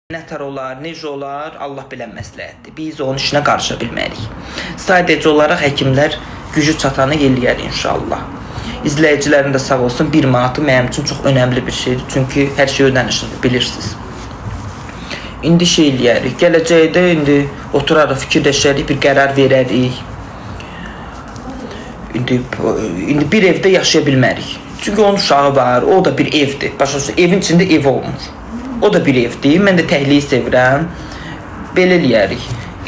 Nətər olar, necə olar, Allah bilən məsləhətdir. Biz onun işinə qarışa bilmərik. Sadəcə olaraq həkimlər gücü çatanı eləyər inşallah. İzləyicilərin də sağ olsun, 1 manatı mənim üçün çox önəmli bir şeydir. Çünki hər şey ödənişlidir, bilirsiniz. İndi şey eləyərik, gələcəkdə indi oturarıq, fikirləşərik, bir qərar verərik. İndi bir evdə yaşaya bilmərik. Çünki onun uşağı var, o da bir evdir. Başa düşün, evin içində ev olmur. O da bir evdir. Mən də təhliyi sevirəm. Belə eləyərik.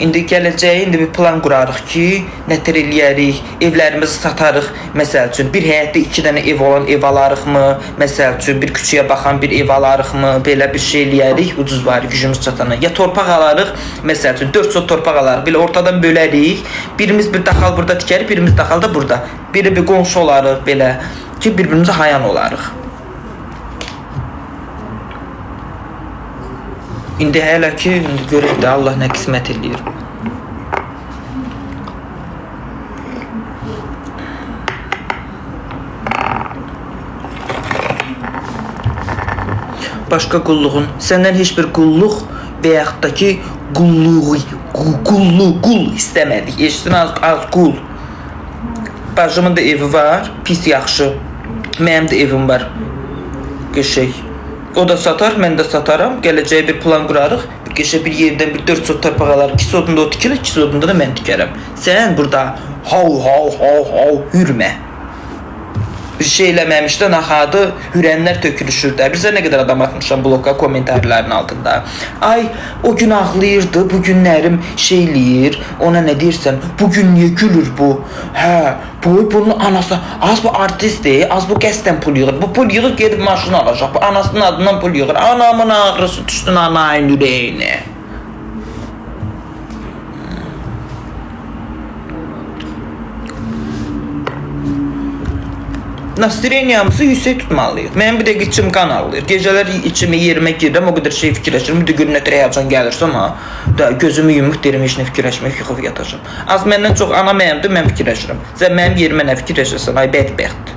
İndi gələcəyi bir plan qurarıq ki, nətər eləyərik, evlərimizi satarıq. Məsəl üçün, bir həyətdə 2 dənə ev olan ev alarıqmı? Məsəl üçün, bir küçəyə baxan bir ev alarıqmı? Belə bir şey eləyərik, ucuz var, gücümüz çatana. Ya torpaq alarıq, məsəl üçün, 4 sot torpaq alarıq. Belə ortadan bölərik. Birimiz bir daxal burada tikərik, birimiz daxal da burada. Biri bir qonşu olarıq, belə ki, bir-birimizə hayan olarıq. İndi hələ ki, görək də Allah nə qismət eləyir. Başqa qulluğun, səndən heç bir qulluq və yaxud da ki, qul istəmədik. Eşitsin, az qul. Bacımın da evi var, pis yaxşı. Mənim də evim var. Qəşəng. O da satar, mən də sataram. Gələcəyə bir plan qurarıq. Bir yerdən bir 4 sot torpaq alarıq. 2 sotunda o tikilir, 2 sotunda da mən tikərəm. Sən burada hav hürmə. Bir şey eləməmişdən axadı hürənlər tökülüşür də. Bizə nə qədər adam atmışam bloka komentarların altında. Ay, o gün ağlayırdı, bu günlərim şeyləyir. Ona nə deyirsən, bugün niyə gülür bu? Hə, bunun anası, az bu artistdir, az bu qəsdən pul yığır. Bu pul yığır, gedib maşın alacaq. Bu anasının adından pul yığır. Anamın ağrısı düşdün anayın ürəyinə. Nastireniямızı yüksək tutmalıyıq. Mənim bir dəqiq içim qan ağlayır. Gecələr içimi yerimə girirəm, o qədər şey fikirləşirəm. Bir də gün nətər həyəcan gəlirsə, amma gözümü yumuq derim, heç nə fikirləşmək, yıxıb yatacam. Az məndən çox ana mənimdir, mən fikirləşirəm. Sən mənim yerimə nə fikirləşirsən, ay bədbəxt.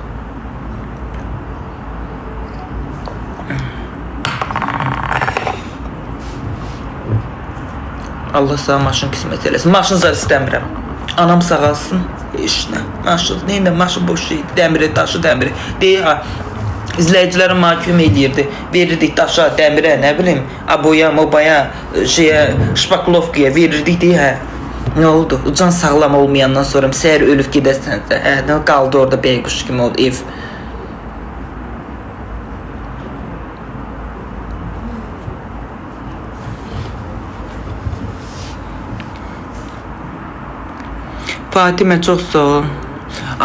Allah sağ maşın qismət eləsin. Maşın zar istəmirəm. Anam sağalsın, işinə. Maşın, neyində, maşın boş şeydir, dəmiri, daşı, dəmiri. Deyək, ha, izləyicilərin mahkum edirdi, verirdik daşa, dəmirə, nə bilim, aboya, mobaya, şpaklovkaya verirdik, deyək, hə. Nə oldu? Can sağlam olmayandan sonra səhər ölüb gedəsənsə, hə, nə qaldı orada beyquş kimi oldu, ev. Fatimə, çox sağ ol.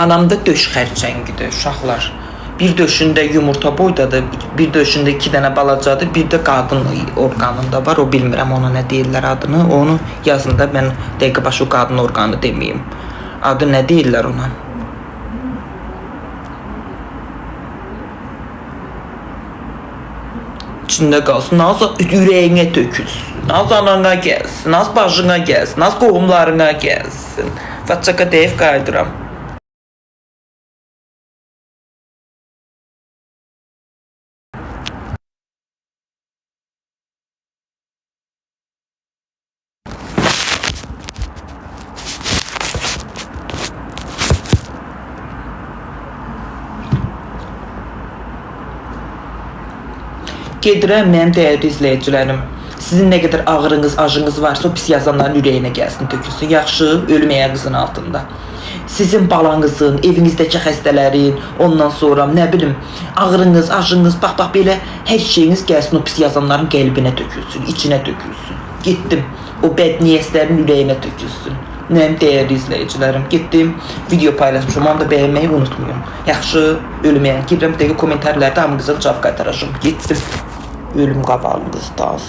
Anam da döş xərçəngidir, uşaqlar. Bir döşündə yumurta boydadır, bir döşündə 2 dənə balacadır, bir də qadın orqanında var. O bilmirəm ona nə deyirlər adını. Onu yazında mən dəqiqə başı o qadın orqanı deməyim. Adı nə deyirlər ona? İçində qalsın, naz ürəyinə tökülsün, naz anana gəlsin, naz bacına gəlsin, naz qohumlarına gəlsin. Vatçaka deyib qaydıram. Gedirəm mənim dəyərli izləyicilərim. Sizin nə qədər ağrınız, acınız varsa o pis yazanların ürəyinə gəlsin, tökülsün. Yaxşı, ölüm ayağınızın altında. Sizin balanızın, evinizdəki xəstələrin, ondan sonra nə bilim, ağrınız, acınız, bax belə hər şeyiniz gəlsin o pis yazanların qəlbinə tökülsün, içinə tökülsün. Getdim, o bədniyyətlərin ürəyinə tökülsün. Mənim dəyərli izləyicilərim, getdim, video paylaşmışım, onu da bəyənməyi unutmayın. Yaxşı, ölüm ayağına girirəm, bir dəqiqə komentarlarda hamınıza cavab qaytaracağım. Getdim, ölüm qavalınız da az.